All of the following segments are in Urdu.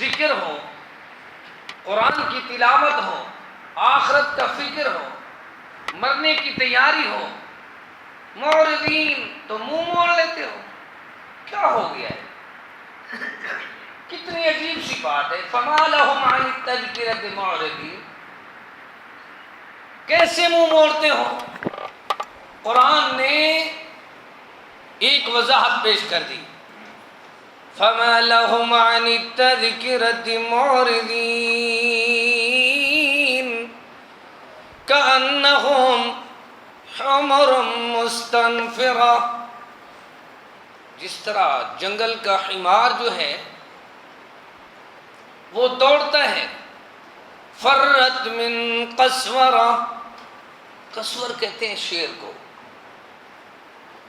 ذکر ہو، قرآن کی تلاوت ہو، آخرت کا فکر ہو، مرنے کی تیاری ہو، معرضین تو منہ موڑ لیتے ہو. کیا ہو گیا ہے؟ کتنی عجیب سی بات ہے. فما لهم عن التذکرۃ معرضین، کیسے منہ موڑتے ہو؟ قرآن نے ایک وضاحت پیش کر دی. فما لهم عن التذکرۃ معرضین کأنہم حمر مستنفرہ، جس طرح جنگل کا حمار جو ہے وہ دوڑتا ہے. فرت من قسورہ، قسور کہتے ہیں شیر کو.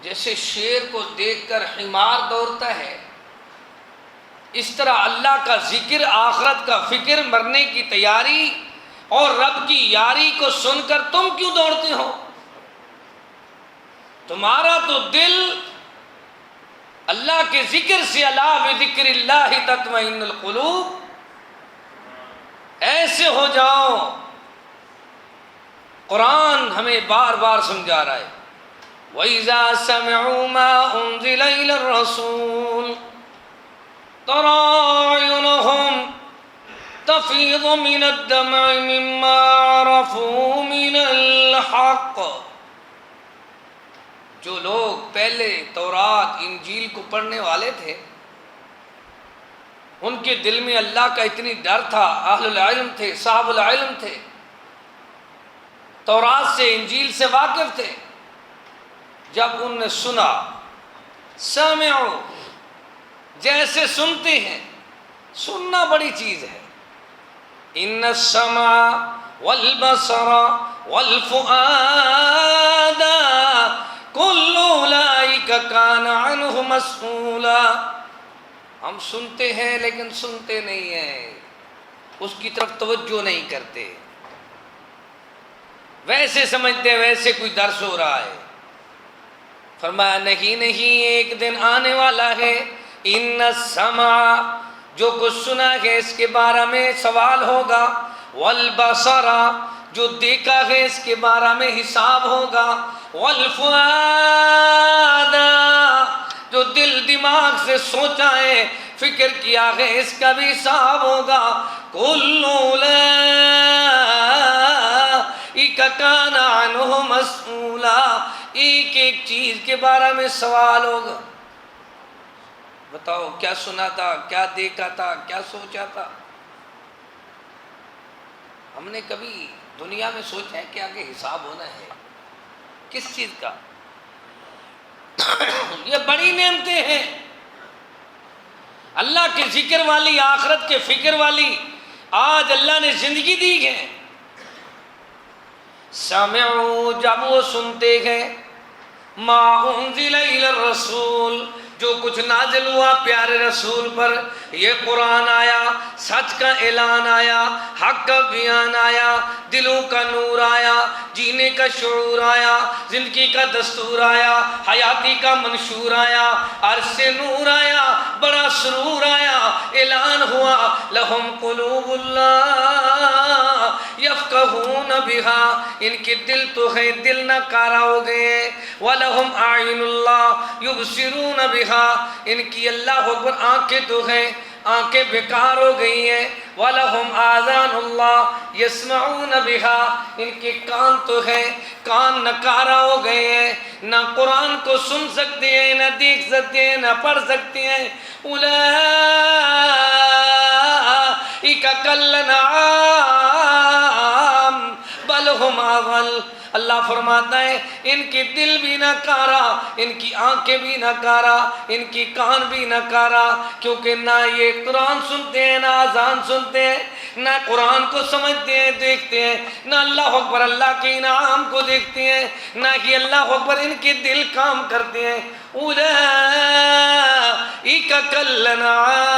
جیسے شیر کو دیکھ کر حمار دوڑتا ہے، اس طرح اللہ کا ذکر، آخرت کا فکر، مرنے کی تیاری اور رب کی یاری کو سن کر تم کیوں دوڑتے ہو؟ تمہارا تو دل اللہ کے ذکر سے، الا بذکر اللہ تطمئن القلوب، ایسے ہو جاؤ. قرآن ہمیں بار بار سمجھا رہا ہے. وَإِذَا سَمِعُوا مَا أُنزِلَ إِلَى الرَّسُولِ تَرَىٰ أَعْيُنَهُمْ تَفِيضُ مِنَ الدَّمْعِ مِمَّا عَرَفُوا مِنَ الْحَقِّ. جو لوگ پہلے تورات انجیل کو پڑھنے والے تھے، ان کے دل میں اللہ کا اتنی ڈر تھا، اہل العلم تھے، صاحب العلم تھے، تورات سے انجیل سے واقف تھے. جب ان نے سنا، سمعوا، جیسے سنتے ہیں، سننا بڑی چیز ہے. ان السمع والبصر والفؤاد کل اولئک کان عنہ مسئولا. ہم سنتے ہیں لیکن سنتے نہیں ہیں، اس کی طرف توجہ نہیں کرتے، ویسے سمجھتے ویسے کوئی درس ہو رہا ہے. فرمایا نہیں، ایک دن آنے والا ہے. ان السمع، جو کچھ سنا ہے اس کے بارے میں سوال ہوگا. والبصر، جو دیکھا ہے اس کے بارے میں حساب ہوگا. والفؤاد، جو دل دماغ سے سوچا ہے، فکر کیا ہے، اس کا بھی حساب ہوگا. کل اولئک کان عنہ مسئولا، ایک ایک چیز کے بارے میں سوال ہوگا. بتاؤ کیا سنا تھا، کیا دیکھا تھا، کیا سوچا تھا؟ ہم نے کبھی دنیا میں سوچا ہے کہ آگے حساب ہونا ہے کس چیز کا؟ یہ بڑی نعمتیں ہیں اللہ کے ذکر والی، آخرت کے فکر والی. آج اللہ نے زندگی دی ہے. سمعوا، جب وہ سنتے ہیں، ما انزل الی الرسول، جو کچھ نازل ہوا پیارے رسول پر، یہ قرآن آیا، سچ کا اعلان آیا، حق کا بیان آیا، دلوں کا نور آیا، جینے کا شعور آیا، زندگی کا دستور آیا، حیاتی کا منشور آیا، عرش سے نور آیا، بڑا سرور آیا. اعلان ہوا لہم قلوب اللہ یفقہون بہا، ان کے دل تو ہے، دل ناکارہ ہو گئے. وَلَهُمْ أَعْيُنُ اللَّهِ يُبْصِرُونَ بِهَا، ان کی اللہ اکبر آنکھیں تو ہیں، آنکھیں بیکار ہو گئی ہیں. وَلَهُمْ آذَانُ اللَّهِ يَسْمَعُونَ بِهَا، ان کے کان تو ہیں، کان ناکارہ ہو گئے ہیں، نہ قرآن کو سن سکتے ہیں، نہ دیکھ سکتے ہیں، نہ پڑھ سکتے ہیں. اولئک کالانعام بل هم اضل. اللہ فرماتا ہے ان کے دل بھی ناکارہ، ان کی آنکھیں بھی ناکارہ، ان کی کان بھی ناکارہ، کیونکہ نہ یہ قرآن سنتے ہیں، نہ اذان سنتے ہیں، نہ قرآن کو سمجھتے ہیں، دیکھتے ہیں، نہ اللہ اکبر، اللہ کے انعام کو دیکھتے ہیں، نہ کہ اللہ اکبر ان کے دل کام کرتے ہیں. اولئک کالانعام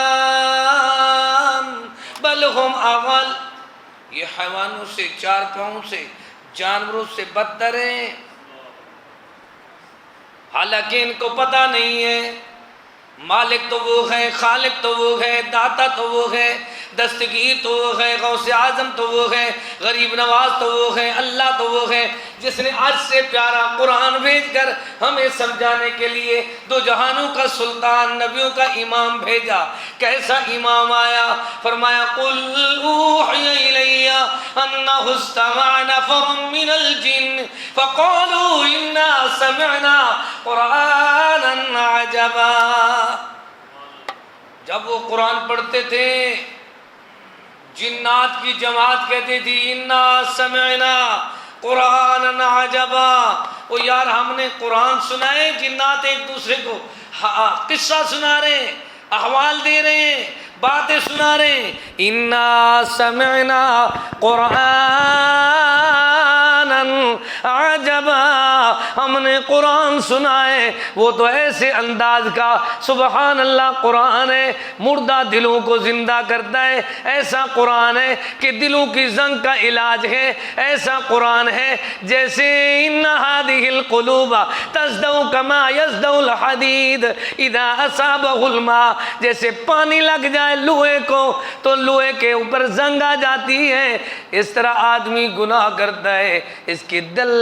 بل هم اضل، یہ حیوانوں سے، چار پاؤں سے، جانوروں سے بدتر ہیں. حالانکہ ان کو پتہ نہیں ہے مالک تو وہ ہے، خالق تو وہ ہے، داتا تو وہ ہے، دستگیر تو وہ ہے، غوث اعظم تو وہ ہے، غریب نواز تو وہ ہے، اللہ تو وہ ہے جس نے آج سے پیارا قرآن بھیج کر ہمیں سمجھانے کے لیے دو جہانوں کا سلطان، نبیوں کا امام بھیجا۔ کیسا امام آیا؟ فرمایا قُلْ أُوحِيَ إِلَيَّ أَنَّهُ اسْتَمَعَ نَفَرٌ مِّنَ الْجِنِّ فَقَالُوا إِنَّا سَمِعْنَا قُرْآنًا عَجَبًا۔ جب وہ قرآن پڑھتے تھے جنات کی جماعت کہتی تھی اِنَّا سَمِعْنَا قُرْآنًا عَجَبًا، وہ یار ہم نے قرآن سنا ہے۔ جنات ایک دوسرے کو قصہ سنا رہے ہیں، احوال دے رہے ہیں، باتیں سنا رہے ہیں۔ اِنَّا سَمِعْنَا قُرْآنًا عَجَبًا، ہم نے قرآن سنا ہے، وہ تو ایسے انداز کا سبحان اللہ قرآن ہے، مردہ دلوں کو زندہ کرتا ہے۔ ایسا قرآن ہے کہ دلوں کی زنگ کا علاج ہے۔ ایسا قرآن ہے جیسے ان هذه القلوب تصدع كما يصدع الحديد اذا اصابه الماء، جیسے پانی لگ جائے لوہے کو تو لوہے کے اوپر زنگ آ جاتی ہے، اس طرح آدمی گناہ کرتا ہے اس کی دل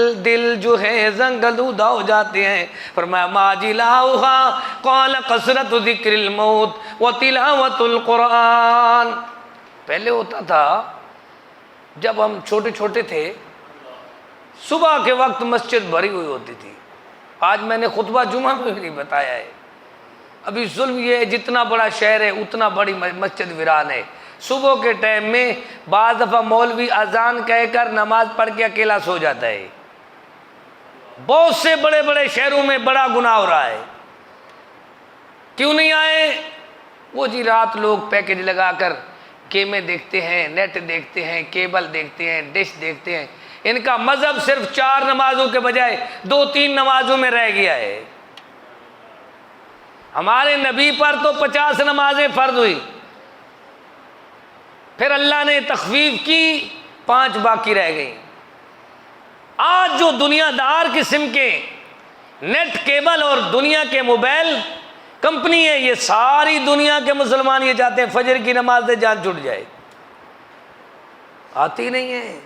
جو ہے زنگ آلودہ ہو جاتے ہیں۔ فرمایا ما جلاؤها قال کثرت ذکر الموت وتلاوت القرآن۔ پہلے ہوتا تھا جب ہم چھوٹے چھوٹے تھے صبح کے وقت مسجد بھری ہوئی ہوتی تھی۔ آج میں نے خطبہ جمعہ میں بھی بتایا ہے، ابھی ظلم یہ ہے جتنا بڑا شہر ہے اتنا بڑی مسجد ویران ہے۔ صبح کے ٹائم میں بعض دفعہ مولوی اذان کہہ کر نماز پڑھ کے اکیلا سو جاتا ہے۔ بہت سے بڑے بڑے شہروں میں بڑا گناہ ہو رہا ہے۔ کیوں نہیں آئے؟ وہ جی رات لوگ پیکج لگا کر گیمیں دیکھتے ہیں، نیٹ دیکھتے ہیں، کیبل دیکھتے ہیں، ڈش دیکھتے ہیں۔ ان کا مذہب صرف 4 نمازوں کے بجائے 2-3 نمازوں میں رہ گیا ہے۔ ہمارے نبی پر تو 50 نمازیں فرض ہوئی، پھر اللہ نے تخفیف کی 5 باقی رہ گئی۔ آج جو دنیا دار قسم کے نیٹ کیبل اور دنیا کے موبائل کمپنی ہے، یہ ساری دنیا کے مسلمان یہ چاہتے ہیں فجر کی نماز سے جان چھوٹ جائے، آتی نہیں ہے۔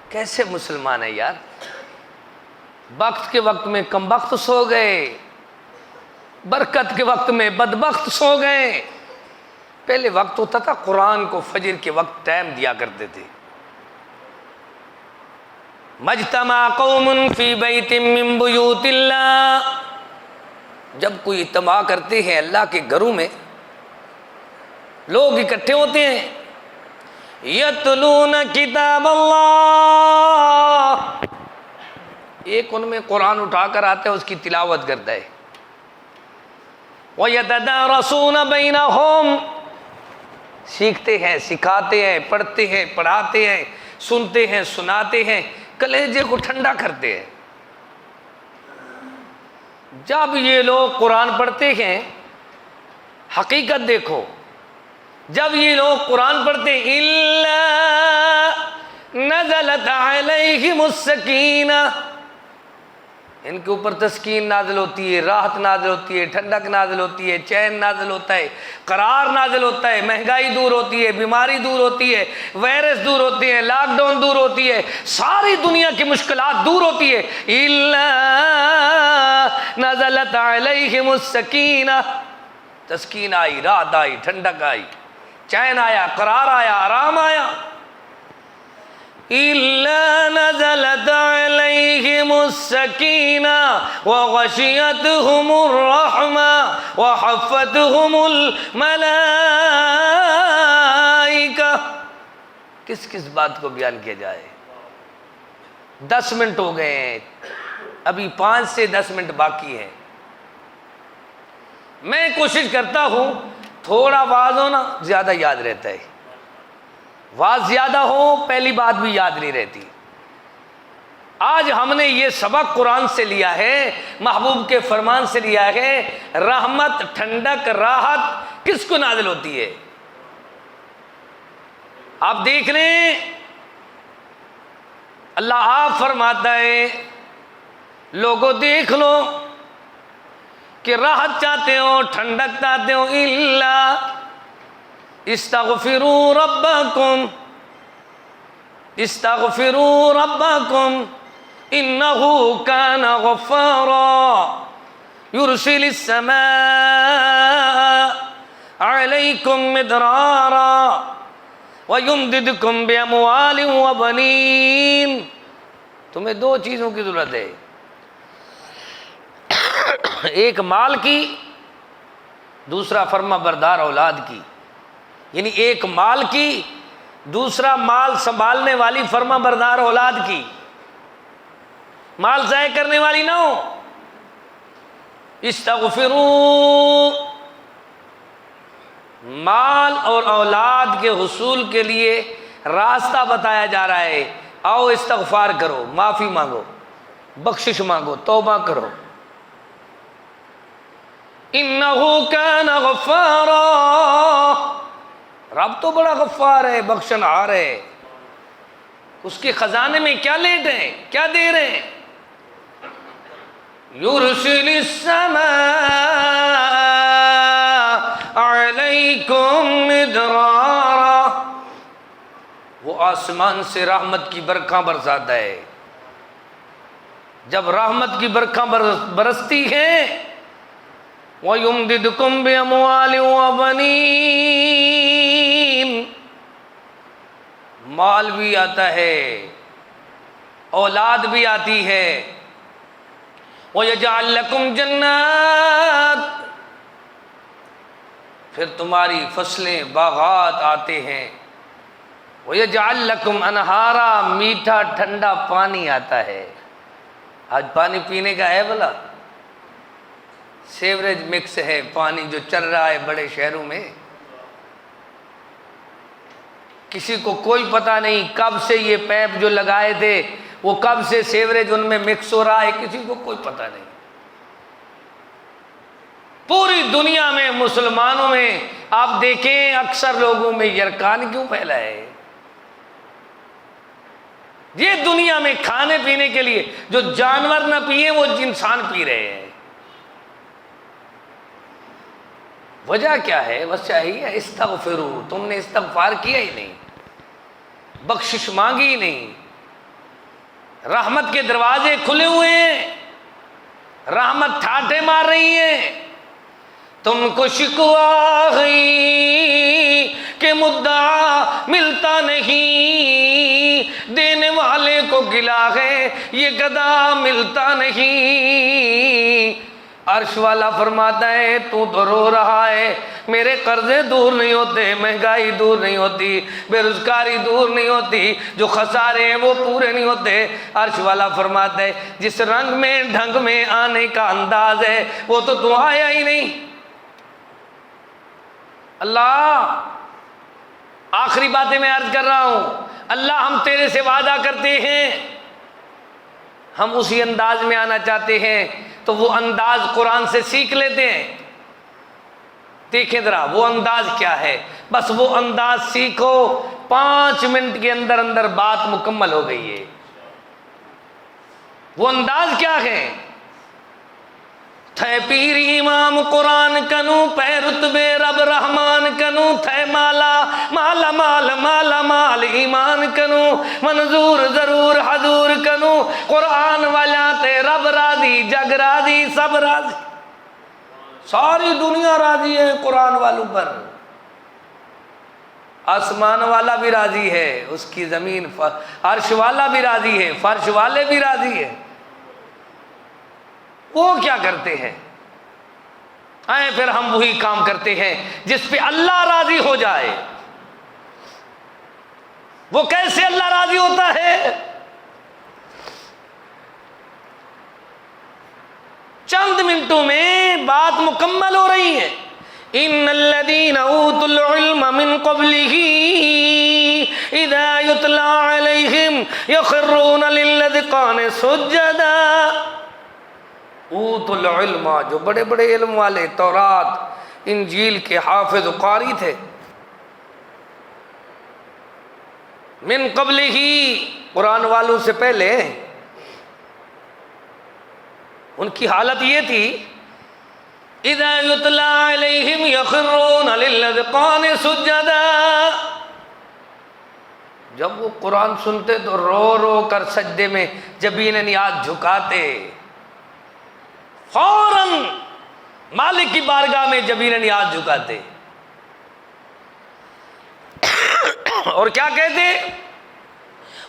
کیسے مسلمان ہے یار؟ وقت کے وقت میں کم وقت سو گئے، برکت کے وقت میں بدبخت سو گئے۔ پہلے وقت ہوتا تھا قرآن کو فجر کے وقت ٹائم دیا کرتے تھے۔ مجتمع قوم فی بیت من بیوت اللہ، جب کوئی اجتماع کرتے ہیں اللہ کے گھروں میں، لوگ اکٹھے ہوتے ہیں، یتلون کتاب اللہ، ایک ان میں قرآن اٹھا کر آتا ہے، اس کی تلاوت کرتا ہے۔ وَيَتَدَارَسُونَ بَيْنَهُمْ، سیکھتے ہیں، سکھاتے ہیں، پڑھتے ہیں، پڑھاتے ہیں، سنتے ہیں، سناتے ہیں، کلیجے کو ٹھنڈا کرتے ہیں۔ جب یہ لوگ قرآن پڑھتے ہیں، حقیقت دیکھو، جب یہ لوگ قرآن پڑھتے ہیں إِلَّا نَزَلَتْ عَلَيْهِمُ السَّكِينَةُ، ان کے اوپر تسکین نازل ہوتی ہے، راحت نازل ہوتی ہے، ٹھنڈک نازل ہوتی ہے، چین نازل ہوتا ہے، قرار نازل ہوتا ہے، مہنگائی دور ہوتی ہے، بیماری دور ہوتی ہے، وائرس دور ہوتی ہے، لاک ڈاؤن دور ہوتی ہے، ساری دنیا کی مشکلات دور ہوتی ہے۔ إِلَّا نَزَلَتْ عَلَيْهِمُ السَّكِينَةُ، تسکین آئی، راحت آئی، ٹھنڈک آئی، چین آیا، قرار آیا، آرام آیا۔ إِلَّا نَزَلَتْ عَلَيْهِمُ السَّكِينَةُ وَغَشِيَتْهُمُ الرَّحْمَةُ وَحَفَّتْهُمُ الْمَلَائِكَةُ۔ کس بات کو بیان کیا جائے؟ 10 منٹ ہو گئے ہیں، ابھی 5 سے 10 منٹ باقی ہیں۔ میں کوشش کرتا ہوں تھوڑا واز ہونا زیادہ یاد رہتا ہے، واز زیادہ ہو پہلی بات بھی یاد نہیں رہتی۔ آج ہم نے یہ سبق قرآن سے لیا ہے، محبوب کے فرمان سے لیا ہے۔ رحمت، ٹھنڈک، راحت کس کو نازل ہوتی ہے؟ آپ دیکھ لیں، اللہ آپ فرماتا ہے لوگوں دیکھ لو، کہ راحت چاہتے ہو، ٹھنڈک چاہتے ہو، الا استغفروا ربکم، استغفروا ربکم انہ کان غفارا یرسل السماء علیکم مدرارا وَيُمْدِدْكُمْ بِأَمْوَالٍ وَبَنِينَ۔ تمہیں دو چیزوں کی ضرورت ہے، ایک مال کی، دوسرا فرما بردار اولاد کی۔ یعنی ایک مال کی، دوسرا مال سنبھالنے والی فرما بردار اولاد کی، مال ضائع کرنے والی نہ ہو۔ استغفروا، مال اور اولاد کے حصول کے لیے راستہ بتایا جا رہا ہے، آؤ استغفار کرو، معافی مانگو، بخشش مانگو، توبہ کرو۔ انہ کان غفارا، رب تو بڑا غفار ہے، بخشنہار ہے، اس کے خزانے میں کیا لیٹ ہے، کیا دے رہے ہیں؟ یرسل السماء علیکم مدرارا، وہ آسمان سے رحمت کی برکھاں برساتا ہے۔ جب رحمت کی برکھاں برستی ہیں، وَيُمْدِدْكُمْ بِأَمْوَالٍ وَبَنِينَ، مال بھی آتا ہے، اولاد بھی آتی ہے۔ وَيَجْعَلْ لَكُمْ جَنَّاتٍ، پھر تمہاری فصلیں، باغات آتے ہیں۔ وَيَجْعَلْ لَكُمْ أَنْهَارًا، میٹھا ٹھنڈا پانی آتا ہے۔ آج پانی پینے کا ہے بھلا؟ سیوریج مکس ہے پانی جو چل رہا ہے بڑے شہروں میں، کسی کو کوئی پتہ نہیں کب سے یہ پیپ جو لگائے تھے وہ کب سے سیوریج ان میں مکس ہو رہا ہے، کسی کو کوئی پتہ نہیں۔ پوری دنیا میں مسلمانوں میں آپ دیکھیں اکثر لوگوں میں یرکان کیوں پھیلا ہے؟ یہ دنیا میں کھانے پینے کے لیے جو جانور نہ پیئے وہ انسان پی رہے ہیں۔ وجہ کیا ہے؟ وجہ ہی ہے استغفروا، تم نے استغفار کیا ہی نہیں، بخشش مانگی ہی نہیں۔ رحمت کے دروازے کھلے ہوئے ہیں، رحمت ٹھاٹے مار رہی ہے۔ تم کو شکوا ہے کہ مدعا ملتا نہیں، دینے والے کو گلا ہے یہ گدا ملتا نہیں۔ عرش والا فرماتا ہے تو رو رہا ہے، میرے قرضے دور نہیں ہوتے، مہنگائی دور نہیں ہوتی، بے روزگاری دور نہیں ہوتی، جو خسارے ہیں وہ پورے نہیں ہوتے۔ عرش والا فرماتا ہے جس رنگ میں ڈھنگ میں آنے کا انداز ہے وہ تو آیا ہی نہیں۔ اللہ، آخری باتیں میں عرض کر رہا ہوں، اللہ ہم تیرے سے وعدہ کرتے ہیں، ہم اسی انداز میں آنا چاہتے ہیں تو وہ انداز قرآن سے سیکھ لیتے ہیں۔ دیکھیں ذرا وہ انداز کیا ہے، بس وہ انداز سیکھو، 5 منٹ کے اندر اندر بات مکمل ہو گئی ہے۔ وہ انداز کیا ہے؟ تھے پیر امام قرآن کنو، پہ رتبے رب رحمان کنو، تھے مالا مالا مال مالا مال ایمان کنو، منظور ضرور حضور کنو، قرآن والا تے رب راضی، جگ راضی، سب راضی، ساری دنیا راضی ہے قرآن والوں پر۔ آسمان والا بھی راضی ہے، اس کی زمین عرش والا بھی راضی ہے، فرش والے بھی راضی ہے۔ وہ کیا کرتے ہیں؟ آئے پھر ہم وہی کام کرتے ہیں جس پہ اللہ راضی ہو جائے۔ وہ کیسے اللہ راضی ہوتا ہے؟ چند منٹوں میں بات مکمل ہو رہی ہے۔ ان الذين اوتوا العلم من قبله اذا يتلى عليهم يخرون للاذقان سجدا۔ اوت العلم، جو بڑے بڑے علم والے، تورات انجیل کے حافظ و قاری تھے، من قبل ہی، قرآن والوں سے پہلے، ان کی حالت یہ تھی اذا یتلی علیہم یخرون للاذقان سجدا، جب وہ قرآن سنتے تو رو رو کر سجدے میں جبین نیاز جھکاتے، فوراً مالک کی بارگاہ میں جبین نیاز جھکاتے، اور کیا کہتے؟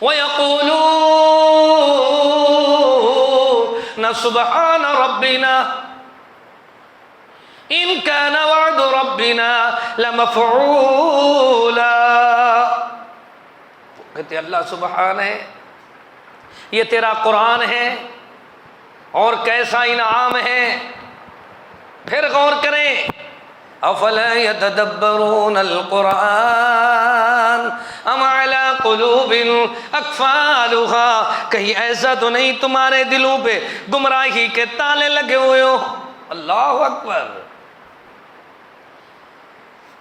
وَيَقُولُونَ سُبْحَانَ رَبِّنَا إِن كَانَ وَعْدُ رَبِّنَا لَمَفْعُولًا، کہتے اللہ سبحان ہے، یہ تیرا قرآن ہے اور کیسا انعام ہے۔ پھر غور کریں، افلا يتدبرون القرآن ام على قلوب اقفالها، کہیں ایسا تو نہیں تمہارے دلوں پہ گمراہی کے تالے لگے ہوئے ہو؟ اللہ اکبر،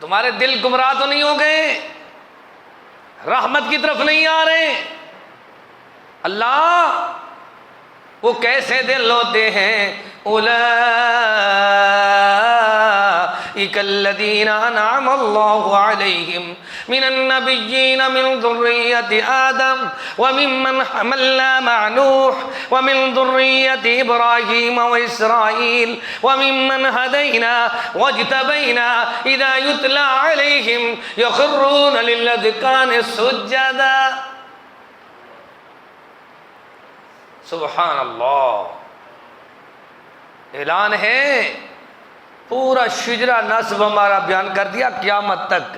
تمہارے دل گمراہ تو نہیں ہو گئے؟ رحمت کی طرف نہیں آ رہے؟ اللہ وہ کیسے دل ہوتے ہیں؟ اولئک الذین انعم اللہ علیہم من النبیین من ذریۃ آدم وممن حملنا مع نوح ومن ذریۃ ابراہیم واسرائیل وممن ہدینا واجتبینا اذا یتلی علیہم یخرون للاذقان سجدا۔ سبحان اللہ، اعلان ہے، پورا شجرہ نسب ہمارا بیان کر دیا قیامت تک۔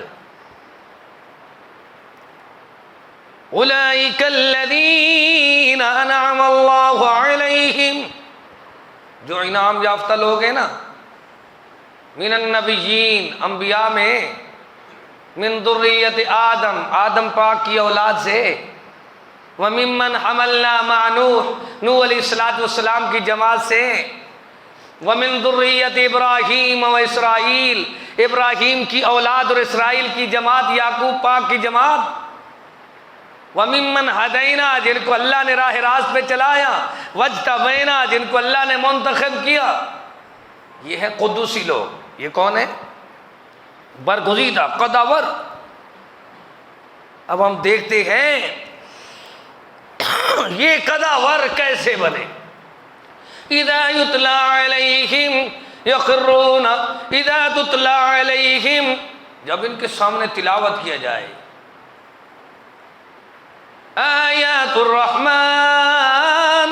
اولئک الذین انعم اللہ علیہم، جو انعام یافتہ لوگ ہیں نا، من النبیین، انبیاء میں، من ذریۃ آدم، آدم پاک کی اولاد سے، وَمِمَّنْ حَمَلْنَا مَعَ نُوحٍ، نوح علیہ السلام کی جماعت سے، وَمِن ذُرِّيَّةِ إِبْرَاهِيمَ وَإِسْرَائِيلَ، ابراہیم کی اولاد اور اسرائیل کی جماعت، یعقوب پاک کی جماعت، وَمِمَّنْ هَدَيْنَا، جن کو اللہ نے راہ راست پہ چلایا، وَاجْتَبَيْنَا، جن کو اللہ نے منتخب کیا۔ یہ ہے قدوسی لوگ۔ یہ کون ہے؟ برگزیدہ، قداور۔ اب ہم دیکھتے ہیں یہ قداور کیسے بنے؟ اذا یتلی علیہم یخرون، اذا تتلی علیہم، جب ان کے سامنے تلاوت کیا جائے آیات الرحمن،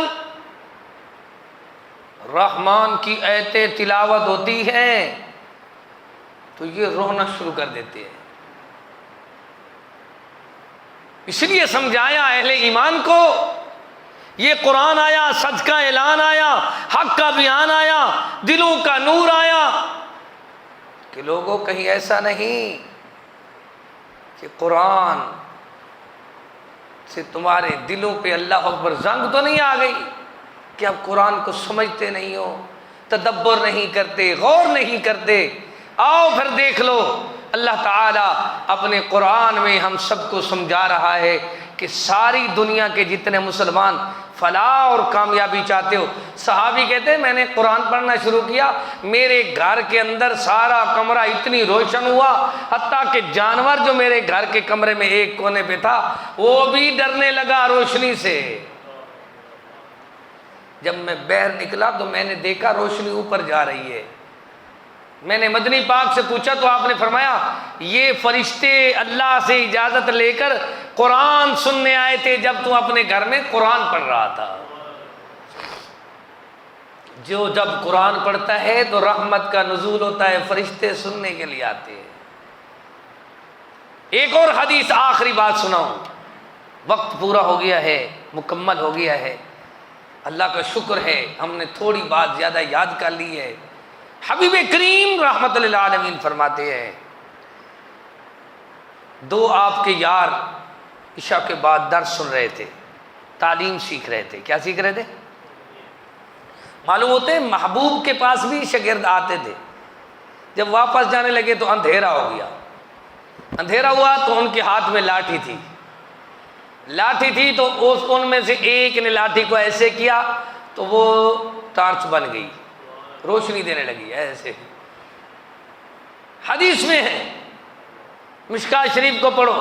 رحمان کی آیتیں تلاوت ہوتی ہیں تو یہ رونا شروع کر دیتے ہیں۔ اس لیے سمجھایا اہل ایمان کو، یہ قرآن آیا، سچ کا اعلان آیا، حق کا بیان آیا، دلوں کا نور آیا، کہ لوگوں کہیں ایسا نہیں کہ قرآن سے تمہارے دلوں پہ اللہ اکبر زنگ تو نہیں آ گئی کہ اب قرآن کو سمجھتے نہیں ہو، تدبر نہیں کرتے، غور نہیں کرتے۔ آؤ پھر دیکھ لو، اللہ تعالیٰ اپنے قرآن میں ہم سب کو سمجھا رہا ہے کہ ساری دنیا کے جتنے مسلمان فلاح اور کامیابی چاہتے ہو، صحابی کہتے ہیں میں نے قرآن پڑھنا شروع کیا، میرے گھر کے اندر سارا کمرہ اتنی روشن ہوا، حتیٰ کہ جانور جو میرے گھر کے کمرے میں ایک کونے پہ تھا وہ بھی ڈرنے لگا روشنی سے۔ جب میں باہر نکلا تو میں نے دیکھا روشنی اوپر جا رہی ہے۔ میں نے مدنی پاک سے پوچھا تو آپ نے فرمایا یہ فرشتے اللہ سے اجازت لے کر قرآن سننے آئے تھے جب تم اپنے گھر میں قرآن پڑھ رہا تھا۔ جو جب قرآن پڑھتا ہے تو رحمت کا نزول ہوتا ہے، فرشتے سننے کے لیے آتے ہیں۔ ایک اور حدیث، آخری بات سناؤں، وقت پورا ہو گیا ہے، مکمل ہو گیا ہے، اللہ کا شکر ہے ہم نے تھوڑی بات زیادہ یاد کر لی ہے۔ حبیب کریم رحمت للعالمین فرماتے ہیں، دو آپ کے یار عشاء کے بعد درس سن رہے تھے، تعلیم سیکھ رہے تھے۔ کیا سیکھ رہے تھے؟ معلوم ہوتے ہیں محبوب کے پاس بھی شاگرد آتے تھے، جب واپس جانے لگے تو اندھیرا ہو گیا۔ اندھیرا ہوا تو ان کے ہاتھ میں لاٹھی تھی تو ان میں سے ایک نے لاٹھی کو ایسے کیا تو وہ ٹارچ بن گئی۔ روشنی دینے لگی ہے ایسے. حدیث میں ہے، مشکاۃ شریف کو پڑھو.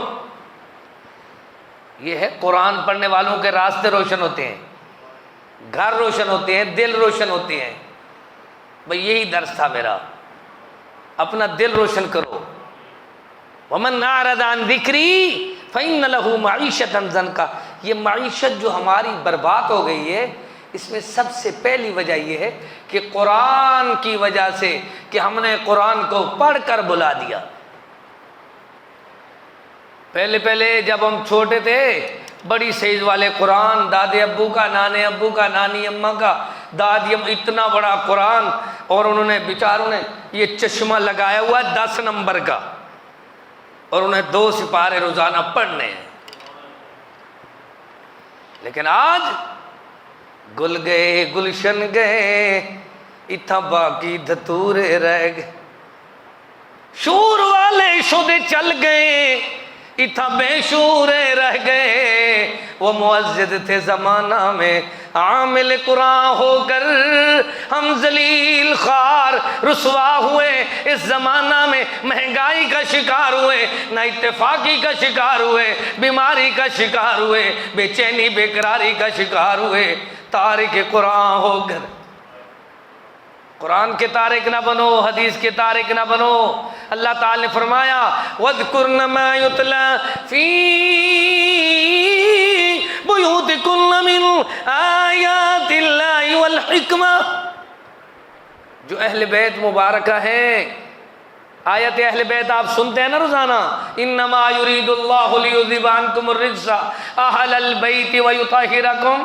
یہ ہے قرآن پڑھنے والوں کے راستے روشن ہوتے ہیں، گھر روشن ہوتے ہیں، دل روشن ہوتے ہیں. بھئی یہی درس تھا میرا، اپنا دل روشن کرو. وَمَنْ أَعْرَضَ عَنْ ذِكْرِي فَإِنَّ لَهُ مَعِيشَةً ضَنْكَ. یہ معیشت جو ہماری برباد ہو گئی ہے، اس میں سب سے پہلی وجہ یہ ہے کہ قرآن کی وجہ سے، کہ ہم نے قرآن کو پڑھ کر بلا دیا. پہلے جب ہم چھوٹے تھے، بڑی سیز والے قرآن، دادے ابو کا، نانے ابو کا، نانی اماں کا، دادی اتنا بڑا قرآن، اور انہوں نے بیچاروں نے یہ چشمہ لگایا ہوا 10 نمبر کا، اور انہیں 2 سپارے روزانہ پڑھنے ہیں. لیکن آج گل گئے گلشن گئے، اتھا باقی دھتورے رہ گئے. شور والے شدے چل گئے، اتھا بے شورے رہ گئے. وہ معزز تھے زمانہ میں، عامل قرآن ہو کر ہم ذلیل خوار رسوا ہوئے. اس زمانہ میں مہنگائی کا شکار ہوئے، نہ اتفاقی کا شکار ہوئے، بیماری کا شکار ہوئے، بے چینی بے قراری کا شکار ہوئے. تارک قرآن ہو کر قرآن کے تارک نہ بنو، حدیث کے تارک نہ بنو. اللہ تعالی نے فرمایا وَاذْكُرْنَ مَا يُتْلَى فِي بُيُوتِكُنَّ مِنْ آيَاتِ اللَّهِ وَالْحِكْمَةِ. جو اہل بیت مبارکہ ہیں، آیت اہل بیت آپ سنتے ہیں نا روزانہ، انما یرید اللہ لیذھب عنکم الرجس اہل البیت ویطہرکم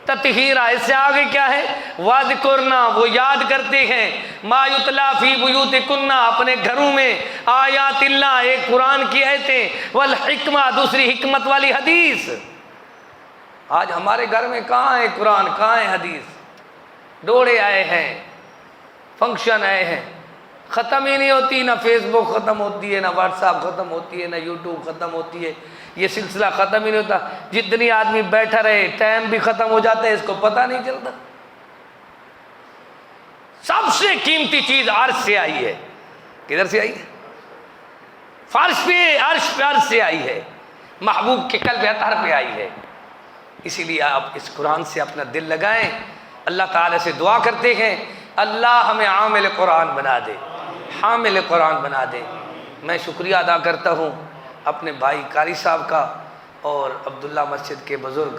تطہیرا. اس سے آگے کیا ہے؟ واذکرنا، وہ یاد کرتے ہیں، ما یتلا فی بیوتکن، اپنے گھروں میں، آیات اللہ، ایک قرآن کی آیتیں، والحکمہ، دوسری حکمت والی حدیث. آج ہمارے گھر میں کہاں ہے قرآن، کہاں ہے حدیث؟ ڈوڑے آئے ہیں، فنکشن آئے ہیں، ختم ہی نہیں ہوتی. نہ فیس بک ختم ہوتی ہے، نہ واٹس ایپ ختم ہوتی ہے، نہ یوٹیوب ختم ہوتی ہے. یہ سلسلہ ختم ہی نہیں ہوتا. جتنی آدمی بیٹھا رہے، ٹائم بھی ختم ہو جاتا ہے، اس کو پتہ نہیں چلتا. سب سے قیمتی چیز عرش سے آئی ہے. کدھر سے آئی ہے؟ فرش پہ، عرش پہ، عرش سے آئی ہے، محبوب کے قلب اطہر پہ آئی ہے. اسی لیے آپ اس قرآن سے اپنا دل لگائیں. اللہ تعالیٰ سے دعا کرتے ہیں اللہ ہمیں عامل قرآن بنا دے، حامل قرآن بنا دے. میں شکریہ ادا کرتا ہوں اپنے بھائی قاری صاحب کا اور عبداللہ مسجد کے بزرگ